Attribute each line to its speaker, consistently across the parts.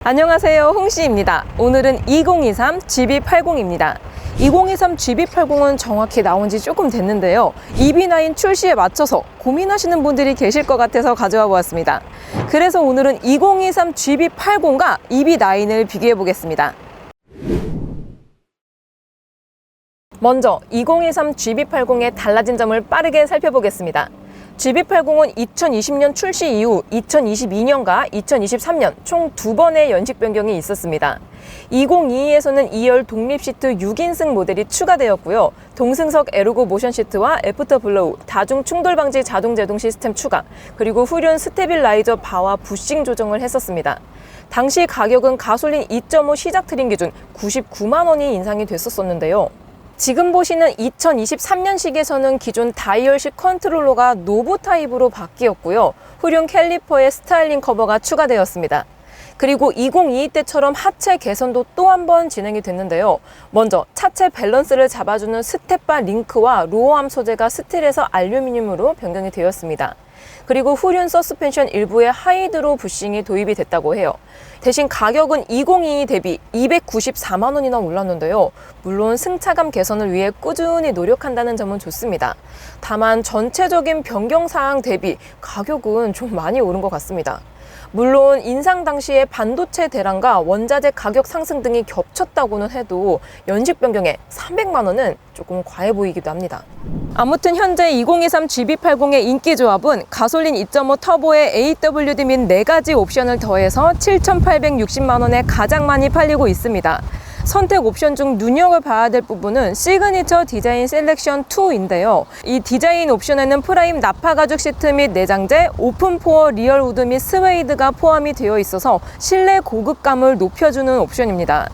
Speaker 1: 안녕하세요, 홍씨입니다. 오늘은 2023 GB80입니다. 2023 GB80은 정확히 나온 지 조금 됐는데요. EV9 출시에 맞춰서 고민하시는 분들이 계실 것 같아서 가져와 보았습니다. 그래서 오늘은 2023 GB80과 EV9을 비교해 보겠습니다. 먼저 2023 GB80의 달라진 점을 빠르게 살펴보겠습니다. GB80은 2020년 출시 이후 2022년과 2023년 총 2번의 연식 변경이 있었습니다. 2022에서는 2열 독립 시트 6인승 모델이 추가되었고요. 동승석 에르고 모션 시트와 애프터 블로우, 다중 충돌 방지 자동 제동 시스템 추가, 그리고 후륜 스테빌라이저 바와 부싱 조정을 했었습니다. 당시 가격은 가솔린 2.5 시작 트림 기준 99만 원이 인상이 됐었는데요. 지금 보시는 2023년식에서는 기존 다이얼식 컨트롤러가 노브 타입으로 바뀌었고요. 후륜 캘리퍼의 스타일링 커버가 추가되었습니다. 그리고 2022 때처럼 하체 개선도 또 한 번 진행이 됐는데요. 먼저 차체 밸런스를 잡아주는 스텝바 링크와 로어암 소재가 스틸에서 알루미늄으로 변경이 되었습니다. 그리고 후륜 서스펜션 일부에 하이드로 부싱이 도입이 됐다고 해요. 대신 가격은 2022 대비 294만 원이나 올랐는데요. 물론 승차감 개선을 위해 꾸준히 노력한다는 점은 좋습니다. 다만 전체적인 변경 사항 대비 가격은 좀 많이 오른 것 같습니다. 물론 인상 당시에 반도체 대란과 원자재 가격 상승 등이 겹쳤다고는 해도 연식 변경에 300만 원은 조금 과해 보이기도 합니다. 아무튼 현재 2023 GB80의 인기 조합은 가솔린 2.5 터보에 AWD 및 4가지 옵션을 더해서 7,860만 원에 가장 많이 팔리고 있습니다. 선택 옵션 중 눈여겨봐야 될 부분은 시그니처 디자인 셀렉션 2인데요. 이 디자인 옵션에는 프라임 나파 가죽 시트 및 내장재, 오픈 포어 리얼 우드 및 스웨이드가 포함이 되어 있어서 실내 고급감을 높여주는 옵션입니다.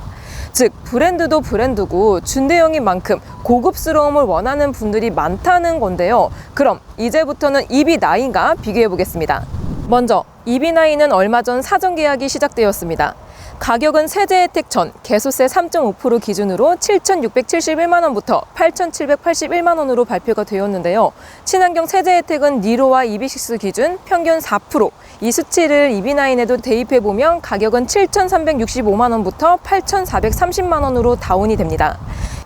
Speaker 1: 즉 브랜드도 브랜드고 준대형인 만큼 고급스러움을 원하는 분들이 많다는 건데요. 그럼 이제부터는 EV9과 비교해 보겠습니다. 먼저 EV9은 얼마 전 사전 계약이 시작되었습니다. 가격은 세제 혜택 전 개소세 3.5% 기준으로 7,671만 원부터 8,781만 원으로 발표가 되었는데요. 친환경 세제 혜택은 니로와 EV6 기준 평균 4%, 이 수치를 EV9에도 대입해보면 가격은 7,365만 원부터 8,430만 원으로 다운이 됩니다.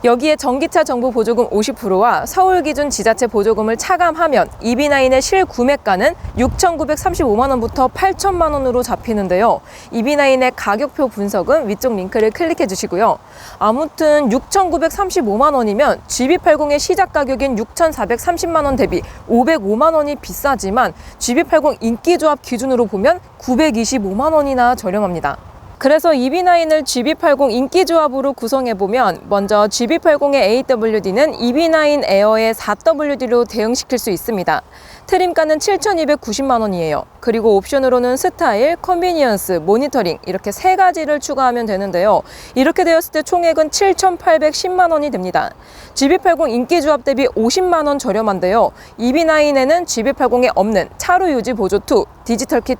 Speaker 1: 여기에 전기차 정부 보조금 50%와 서울 기준 지자체 보조금을 차감하면 EV9의 실구매가는 6,935만 원부터 8,000만 원으로 잡히는데요. EV9의 가격표 분석은 위쪽 링크를 클릭해 주시고요. 아무튼 6,935만 원이면 GB80의 시작 가격인 6,430만 원 대비 505만 원이 비싸지만 GB80 인기조합 기준으로 보면 925만 원이나 저렴합니다. 그래서 EV9을 GB80 인기조합으로 구성해보면 먼저 GB80의 AWD는 EV9 에어의 4WD로 대응시킬 수 있습니다. 트림가는 7,290만 원이에요. 그리고 옵션으로는 스타일, 컨비니언스, 모니터링 이렇게 3가지를 추가하면 되는데요. 이렇게 되었을 때 총액은 7,810만 원이 됩니다. GB80 인기조합 대비 50만 원 저렴한데요. EV9에는 GB80에 없는 차로 유지 보조 2, 디지털 키 2,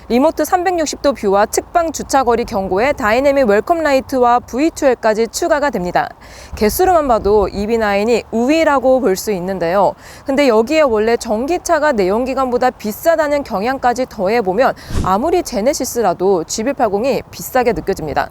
Speaker 1: 리모트 360도 뷰와 측방 주차거리 경고에 다이내믹 웰컴 라이트와 V2L까지 추가가 됩니다. 개수로만 봐도 EV9이 우위라고 볼 수 있는데요. 근데 여기에 원래 전기차가 내연기관보다 비싸다는 경향까지 더해보면 아무리 제네시스라도 GB80이 비싸게 느껴집니다.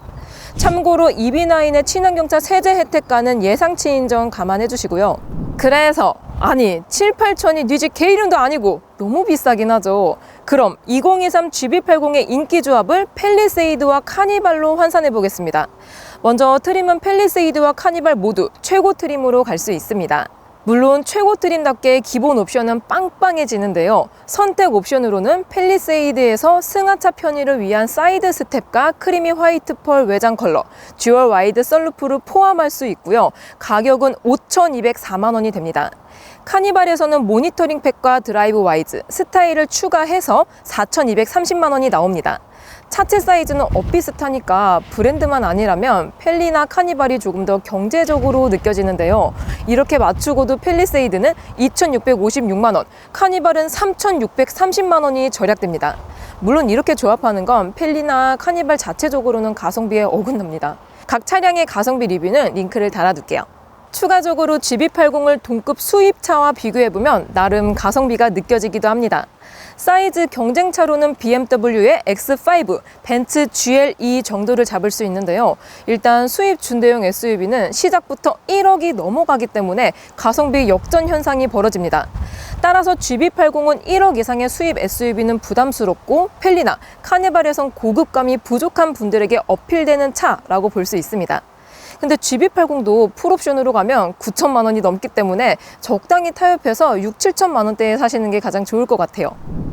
Speaker 1: 참고로 EV9의 친환경차 세제 혜택가는 예상치인 점 감안해 주시고요. 그래서 아니 7, 8천이 네 집 개 이름도 아니고 너무 비싸긴 하죠. 그럼 2023 GB80의 인기 조합을 팰리세이드와 카니발로 환산해 보겠습니다. 먼저 트림은 팰리세이드와 카니발 모두 최고 트림으로 갈 수 있습니다. 물론 최고 트림답게 기본 옵션은 빵빵해지는데요. 선택 옵션으로는 팰리세이드에서 승하차 편의를 위한 사이드 스텝과 크리미 화이트 펄 외장 컬러, 듀얼 와이드 썬루프를 포함할 수 있고요. 가격은 5,204만 원이 됩니다. 카니발에서는 모니터링 팩과 드라이브 와이즈, 스타일을 추가해서 4,230만 원이 나옵니다. 차체 사이즈는 엇비슷하니까 브랜드만 아니라면 팰리나 카니발이 조금 더 경제적으로 느껴지는데요. 이렇게 맞추고도 팰리세이드는 2,656만 원, 카니발은 3,630만 원이 절약됩니다. 물론 이렇게 조합하는 건 팰리나 카니발 자체적으로는 가성비에 어긋납니다. 각 차량의 가성비 리뷰는 링크를 달아둘게요. 추가적으로 GV80을 동급 수입차와 비교해보면 나름 가성비가 느껴지기도 합니다. 사이즈 경쟁차로는 BMW의 X5, 벤츠 GLE 정도를 잡을 수 있는데요. 일단 수입 준대용 SUV는 시작부터 1억이 넘어가기 때문에 가성비 역전 현상이 벌어집니다. 따라서 GV80은 1억 이상의 수입 SUV는 부담스럽고 펠리나 카니발에선 고급감이 부족한 분들에게 어필되는 차라고 볼 수 있습니다. 근데 GV80도 풀옵션으로 가면 9천만 원이 넘기 때문에 적당히 타협해서 6, 7천만 원대에 사시는 게 가장 좋을 것 같아요.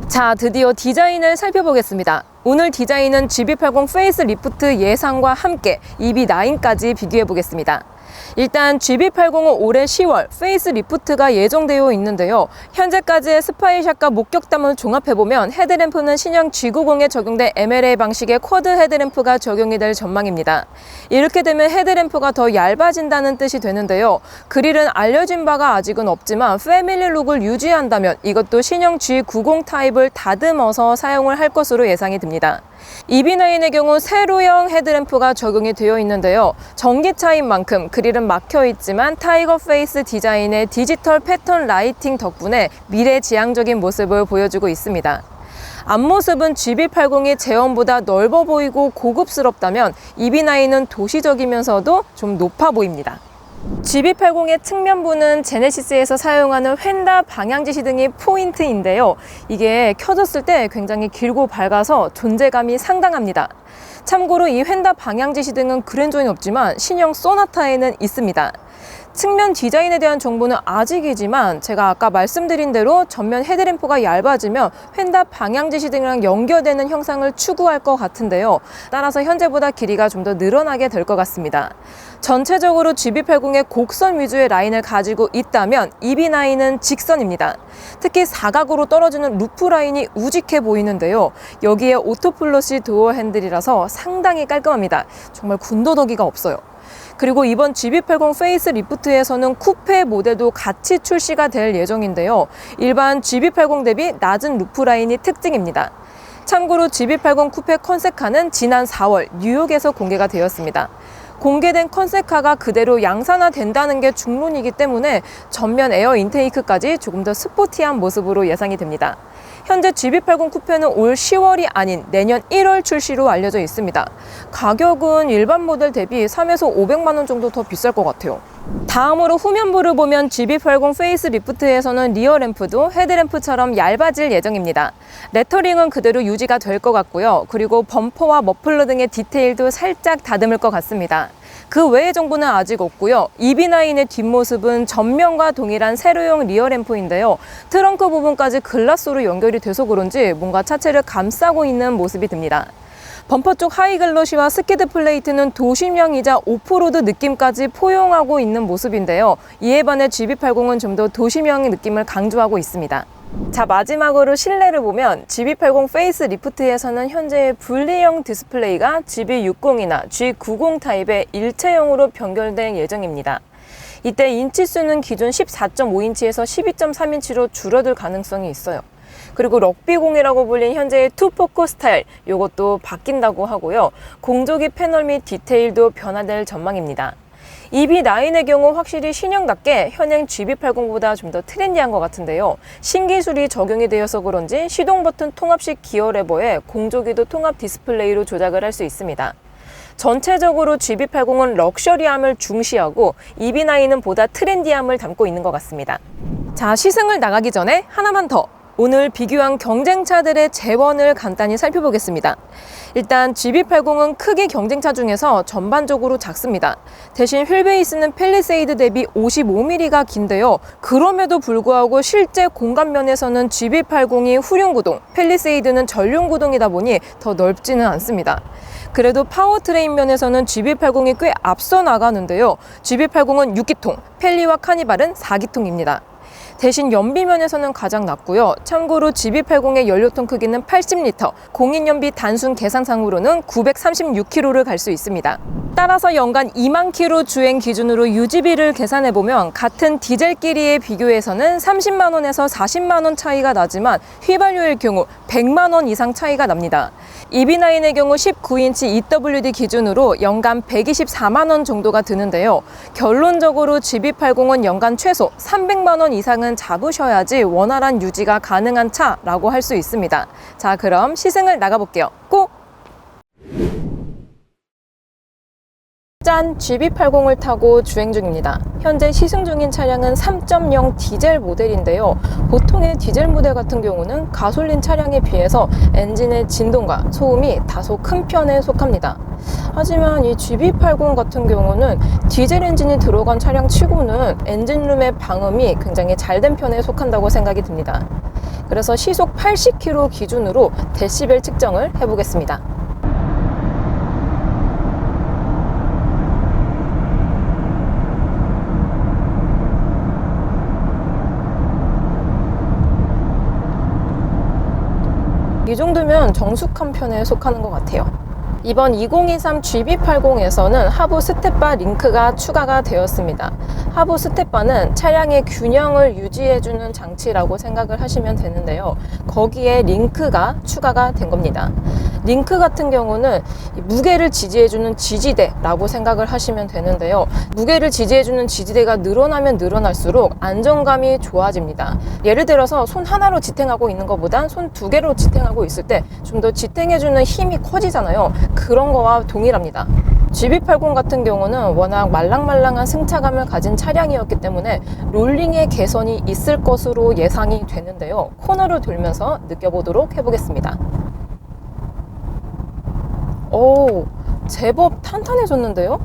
Speaker 1: 자, 드디어 디자인을 살펴보겠습니다. 오늘 디자인은 GV80 페이스리프트 예상과 함께 EV9까지 비교해 보겠습니다. 일단 GV80은 올해 10월 페이스리프트가 예정되어 있는데요. 현재까지의 스파이샷과 목격담을 종합해보면 헤드램프는 신형 G90에 적용된 MLA 방식의 쿼드 헤드램프가 적용이 될 전망입니다. 이렇게 되면 헤드램프가 더 얇아진다는 뜻이 되는데요. 그릴은 알려진 바가 아직은 없지만 패밀리 룩을 유지한다면 이것도 신형 G90 타입을 다듬어서 사용을 할 것으로 예상이 듭니다. EV9의 경우 세로형 헤드램프가 적용이 되어 있는데요. 전기차인 만큼 그릴은 막혀 있지만 타이거 페이스 디자인의 디지털 패턴 라이팅 덕분에 미래지향적인 모습을 보여주고 있습니다. 앞모습은 GV80이 제원보다 넓어 보이고 고급스럽다면 EV9은 도시적이면서도 좀 높아 보입니다. GV80의 측면부는 제네시스에서 사용하는 휀다 방향지시등이 포인트인데요. 이게 켜졌을 때 굉장히 길고 밝아서 존재감이 상당합니다. 참고로 이 휀다 방향지시등은 그랜저에는 없지만 신형 소나타에는 있습니다. 측면 디자인에 대한 정보는 아직이지만 제가 아까 말씀드린 대로 전면 헤드램프가 얇아지면 휀다 방향지시등이랑 연결되는 형상을 추구할 것 같은데요. 따라서 현재보다 길이가 좀 더 늘어나게 될 것 같습니다. 전체적으로 GV80의 곡선 위주의 라인을 가지고 있다면 EV9은 직선입니다. 특히 사각으로 떨어지는 루프 라인이 우직해 보이는데요. 여기에 오토플러시 도어 핸들이라서 상당히 깔끔합니다. 정말 군더더기가 없어요. 그리고 이번 GV80 페이스리프트에서는 쿠페 모델도 같이 출시가 될 예정인데요. 일반 GV80 대비 낮은 루프 라인이 특징입니다. 참고로 GV80 쿠페 컨셉카는 지난 4월 뉴욕에서 공개가 되었습니다. 공개된 컨셉카가 그대로 양산화된다는 게 중론이기 때문에 전면 에어 인테이크까지 조금 더 스포티한 모습으로 예상이 됩니다. 현재 GV80 쿠페는 올 10월이 아닌 내년 1월 출시로 알려져 있습니다. 가격은 일반 모델 대비 3에서 500만 원 정도 더 비쌀 것 같아요. 다음으로 후면부를 보면 GV80 페이스리프트에서는 리어램프도 헤드램프처럼 얇아질 예정입니다. 레터링은 그대로 유지가 될 것 같고요. 그리고 범퍼와 머플러 등의 디테일도 살짝 다듬을 것 같습니다. 그 외의 정보는 아직 없고요. EV9의 뒷모습은 전면과 동일한 세로형 리어램프인데요. 트렁크 부분까지 글라스로 연결이 돼서 그런지 뭔가 차체를 감싸고 있는 모습이 듭니다. 범퍼 쪽 하이글로시와 스키드 플레이트는 도심형이자 오프로드 느낌까지 포용하고 있는 모습인데요. 이에 반해 GV80은 좀 더 도심형의 느낌을 강조하고 있습니다. 자, 마지막으로 실내를 보면 GV80 페이스리프트에서는 현재 분리형 디스플레이가 GV60이나 G90 타입의 일체형으로 변경될 예정입니다. 이때 인치수는 기존 14.5인치에서 12.3인치로 줄어들 가능성이 있어요. 그리고 럭비공이라고 불린 현재의 투포커 스타일, 이것도 바뀐다고 하고요. 공조기 패널 및 디테일도 변화될 전망입니다. EV9의 경우 확실히 신형답게 현행 GV80보다 좀 더 트렌디한 것 같은데요. 신기술이 적용이 되어서 그런지 시동 버튼 통합식 기어 레버에 공조기도 통합 디스플레이로 조작을 할 수 있습니다. 전체적으로 GV80은 럭셔리함을 중시하고 EV9은 보다 트렌디함을 담고 있는 것 같습니다. 자, 시승을 나가기 전에 하나만 더! 오늘 비교한 경쟁차들의 재원을 간단히 살펴보겠습니다. 일단 GV80은 크기 경쟁차 중에서 전반적으로 작습니다. 대신 휠베이스는 팰리세이드 대비 55mm가 긴데요. 그럼에도 불구하고 실제 공간면에서는 GV80이 후륜구동, 팰리세이드는 전륜구동이다 보니 더 넓지는 않습니다. 그래도 파워트레인 면에서는 GV80이 꽤 앞서 나가는데요. GV80은 6기통, 팰리와 카니발은 4기통입니다. 대신 연비면에서는 가장 낮고요. 참고로 GV80의 연료통 크기는 80L, 공인연비 단순 계산상으로는 936km를 갈 수 있습니다. 따라서 연간 2만 킬로 주행 기준으로 유지비를 계산해보면 같은 디젤끼리에 비교해서는 30만 원에서 40만 원 차이가 나지만 휘발유의 경우 100만 원 이상 차이가 납니다. EB9의 경우 19인치 EWD 기준으로 연간 124만 원 정도가 드는데요. 결론적으로 GB80은 연간 최소 300만 원 이상은 잡으셔야지 원활한 유지가 가능한 차라고 할 수 있습니다. 자, 그럼 시승을 나가볼게요. 꼭! 짠! GB80을 타고 주행 중입니다. 현재 시승 중인 차량은 3.0 디젤 모델인데요. 보통의 디젤 모델 같은 경우는 가솔린 차량에 비해서 엔진의 진동과 소음이 다소 큰 편에 속합니다. 하지만 이 GB80 같은 경우는 디젤 엔진이 들어간 차량 치고는 엔진룸의 방음이 굉장히 잘 된 편에 속한다고 생각이 듭니다. 그래서 시속 80km 기준으로 데시벨 측정을 해보겠습니다. 이 정도면 정숙한 편에 속하는 것 같아요. 이번 2023 GB80에서는 하부 스텝바 링크가 추가가 되었습니다. 하부 스텝바는 차량의 균형을 유지해주는 장치라고 생각을 하시면 되는데요. 거기에 링크가 추가가 된 겁니다. 링크 같은 경우는 무게를 지지해주는 지지대라고 생각을 하시면 되는데요. 무게를 지지해주는 지지대가 늘어나면 늘어날수록 안정감이 좋아집니다. 예를 들어서 손 하나로 지탱하고 있는 것보단 손 두 개로 지탱하고 있을 때 좀 더 지탱해주는 힘이 커지잖아요. 그런 거와 동일합니다. GB80 같은 경우는 워낙 말랑말랑한 승차감을 가진 차량이었기 때문에 롤링의 개선이 있을 것으로 예상이 되는데요. 코너를 돌면서 느껴보도록 해보겠습니다. 오, 제법 탄탄해졌는데요?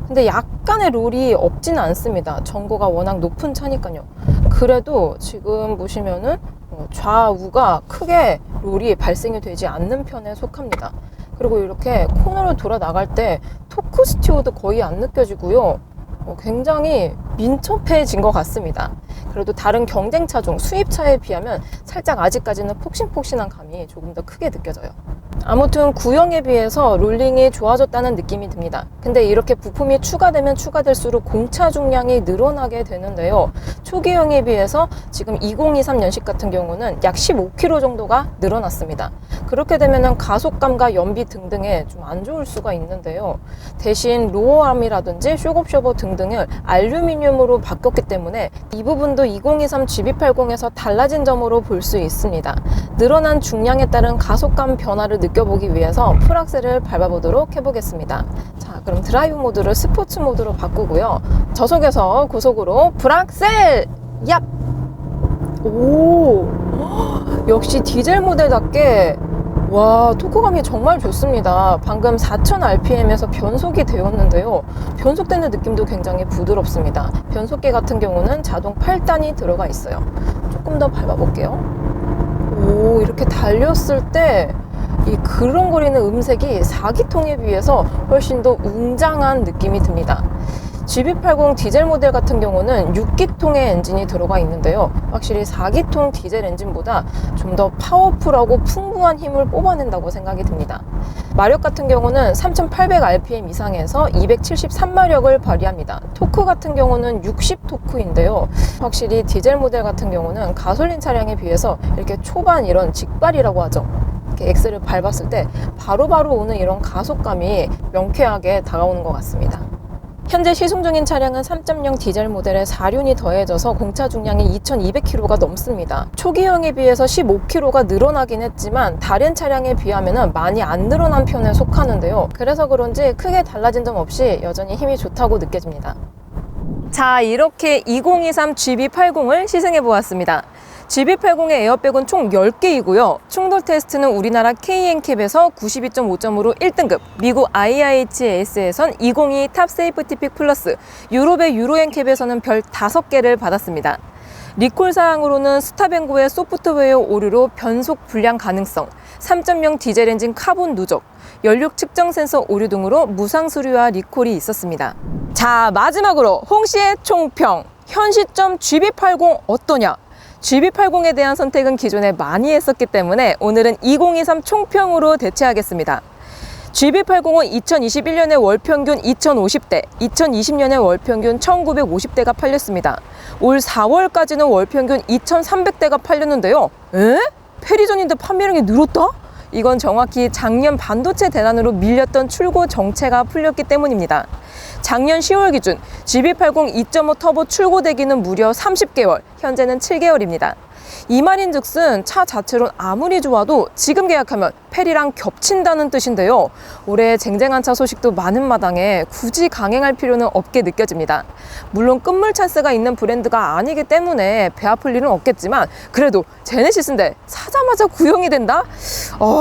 Speaker 1: 근데 약간의 롤이 없지는 않습니다. 전고가 워낙 높은 차니까요. 그래도 지금 보시면은 좌우가 크게 롤이 발생이 되지 않는 편에 속합니다. 그리고 이렇게 코너를 돌아 나갈 때 토크 스티어도 거의 안 느껴지고요. 굉장히 민첩해진 것 같습니다. 그래도 다른 경쟁차 중 수입차에 비하면 살짝 아직까지는 폭신폭신한 감이 조금 더 크게 느껴져요. 아무튼 구형에 비해서 롤링이 좋아졌다는 느낌이 듭니다. 근데 이렇게 부품이 추가되면 추가될수록 공차 중량이 늘어나게 되는데요. 초기형에 비해서 지금 2023년식 같은 경우는 약 15kg 정도가 늘어났습니다. 그렇게 되면 가속감과 연비 등등에 좀 안 좋을 수가 있는데요. 대신 로어암이라든지 쇼급쇼버 등등을 알루미늄으로 바뀌었기 때문에 이 부분도 2023 GB80에서 달라진 점으로 볼 수 있습니다. 늘어난 중량에 따른 가속감 변화를 느껴보기 위해서 풀악셀을 밟아보도록 해보겠습니다. 자, 그럼 드라이브 모드를 스포츠 모드로 바꾸고요. 저속에서 고속으로 풀악셀! 얍! 오! 역시 디젤 모델답게 와, 토크감이 정말 좋습니다. 방금 4000rpm에서 변속이 되었는데요. 변속되는 느낌도 굉장히 부드럽습니다. 변속기 같은 경우는 자동 8단이 들어가 있어요. 조금 더 밟아볼게요. 오, 이렇게 달렸을 때 이 그렁거리는 음색이 4기통에 비해서 훨씬 더 웅장한 느낌이 듭니다. GB80 디젤 모델 같은 경우는 6기통의 엔진이 들어가 있는데요. 확실히 4기통 디젤 엔진보다 좀 더 파워풀하고 풍부한 힘을 뽑아낸다고 생각이 듭니다. 마력 같은 경우는 3800rpm 이상에서 273마력을 발휘합니다. 토크 같은 경우는 60토크인데요. 확실히 디젤 모델 같은 경우는 가솔린 차량에 비해서 이렇게 초반 이런 직발이라고 하죠. 이렇게 엑셀을 밟았을 때 바로바로 오는 이런 가속감이 명쾌하게 다가오는 것 같습니다. 현재 시승 중인 차량은 3.0 디젤 모델에 4륜이 더해져서 공차 중량이 2200km가 넘습니다. 초기형에 비해서 15km가 늘어나긴 했지만 다른 차량에 비하면 많이 안 늘어난 편에 속하는데요. 그래서 그런지 크게 달라진 점 없이 여전히 힘이 좋다고 느껴집니다. 자, 이렇게 2023 GB80을 시승해 보았습니다. GB80의 에어백은 총 10개이고요. 충돌 테스트는 우리나라 KNCAP에서 92.5점으로 1등급, 미국 IIHS에선 2022 탑 세이프티픽 플러스, 유럽의 유로엔캡에서는 별 5개를 받았습니다. 리콜 사항으로는 스탑앤고의 소프트웨어 오류로 변속 불량 가능성, 3.0 디젤 엔진 카본 누적, 연료 측정 센서 오류 등으로 무상 수리와 리콜이 있었습니다. 자, 마지막으로 홍씨의 총평. 현 시점 GB80 어떠냐? GB80에 대한 선택은 기존에 많이 했었기 때문에 오늘은 2023 총평으로 대체하겠습니다. GB80은 2021년에 월평균 2,050대, 2020년에 월평균 1,950대가 팔렸습니다. 올 4월까지는 월평균 2,300대가 팔렸는데요. 에? 페리전인데 판매량이 늘었다? 이건 정확히 작년 반도체 대란으로 밀렸던 출고 정체가 풀렸기 때문입니다. 작년 10월 기준 GB80 2.5 터보 출고 대기는 무려 30개월, 현재는 7개월입니다. 이 말인즉슨 차 자체론 아무리 좋아도 지금 계약하면 페리랑 겹친다는 뜻인데요. 올해 쟁쟁한 차 소식도 많은 마당에 굳이 강행할 필요는 없게 느껴집니다. 물론 끝물 찬스가 있는 브랜드가 아니기 때문에 배 아플 일은 없겠지만 그래도 제네시스인데 사자마자 구형이 된다?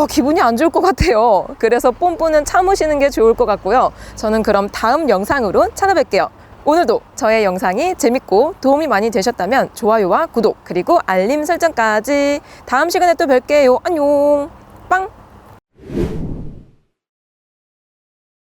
Speaker 1: 기분이 안 좋을 것 같아요. 그래서 뽐뿌는 참으시는 게 좋을 것 같고요. 저는 그럼 다음 영상으로 찾아뵐게요. 오늘도 저의 영상이 재밌고 도움이 많이 되셨다면 좋아요와 구독 그리고 알림 설정까지. 다음 시간에 또 뵐게요. 안녕. 빵.